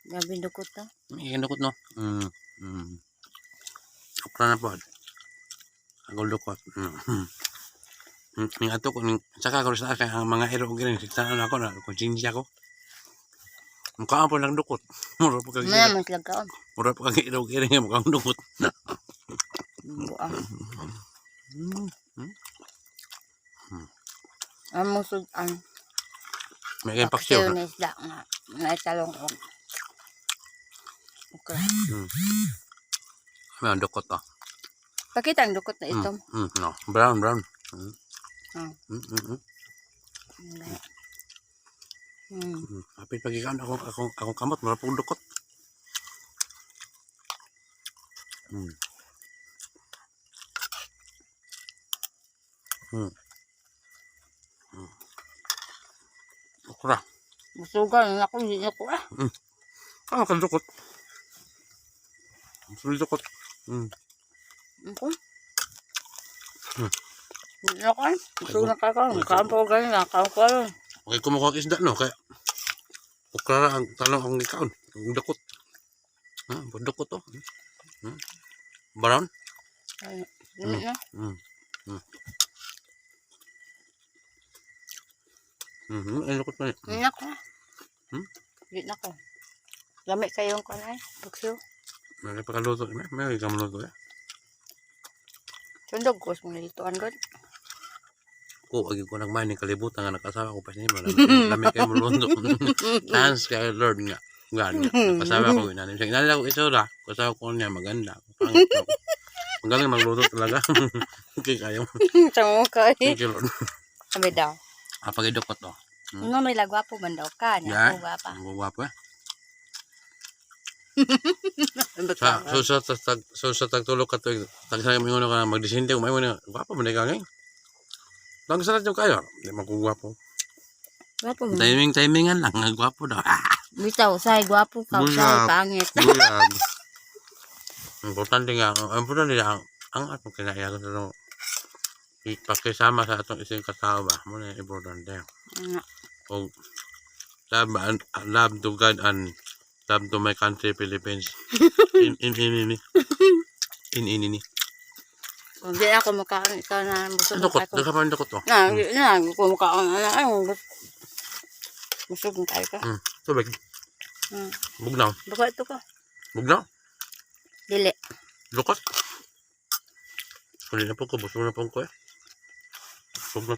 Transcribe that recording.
Grabe dukot to. May dukot no. Okra na po. Agol dukot. Yung ato ko, saka ko sa akin, ang mga ero ko ganyan, sigtaan ako na, konsinsya ko. Mukha po ng dukot. Mura po kag Maya mas lagkaon. Mura po kag ero ganyan, mukhang dukot. Buang. Ang musudan. May kayong paksiw Paksiw na. na isda nga. Naitalong ko. Okay. May ang dukot to. Pakita ang dukot na ito. No. Brown. Kapit pag ikaw, akong kamot, mura po dukot. Okra. Musugan ako, hindi ako Ano ka dukot? Sulit dukot. Ako? Hindi ako musugan ka ka. Kaan po ganyan, kaan ko lang. Okay, kumukuha ng isda, no? Kaya, okra ang tanong ang ikaon. Ang dukot. Dukot to. Brown? Hindi na. Ang dukot na Hindi na ko. Hindi na ko. Lamig kayong kanay. Paksiw. May pakaluto. May kamaluto. Sundog ko sa mga lituan doon. Agi ko nagmain ng kalibutan nga nakasawa ko pa siya nimo. Lamig kayo mulunto. Thanks kay Lord nga. Nakasawa ko inanim siya. Inalala ko isura. Kasawa ko niya maganda. Magaling magluto talaga. Okay kayo. Sama ka eh. Thank you Lord. Sabi daw. Pagidukot to. Ano may lagwapo man daw ka. Yeah. Ako gwapa. Ang gwapo eh. Sa Sa tagtulog ka to. Tagsaya mo ka na magdisinte. Umay mo na. Gwapo mo na ikangay. Lang sarat yung kayo. Hindi magugwapo. gwapo man. Timingan lang. Gwapo daw. Bitaw, say gwapo ka. Say pangit. Buyag. Importante nga. Importante nga. Ang atong kinaiyagan sa itong pakisama sa atong isang katao ba? Muna yung importante. O love to God and love to my country, Philippines. In. Kung di ako makain ikaw na busog na Dukot. tayo. Dukot pa rin dukot to. Hindi na. Kung makain na. Busog na tayo ka. Tubig. Bugnaw. Baka ito ka. Bugnaw. Dili. Dukot. Huli na po ko. Busog na po ko eh. Bugnaw.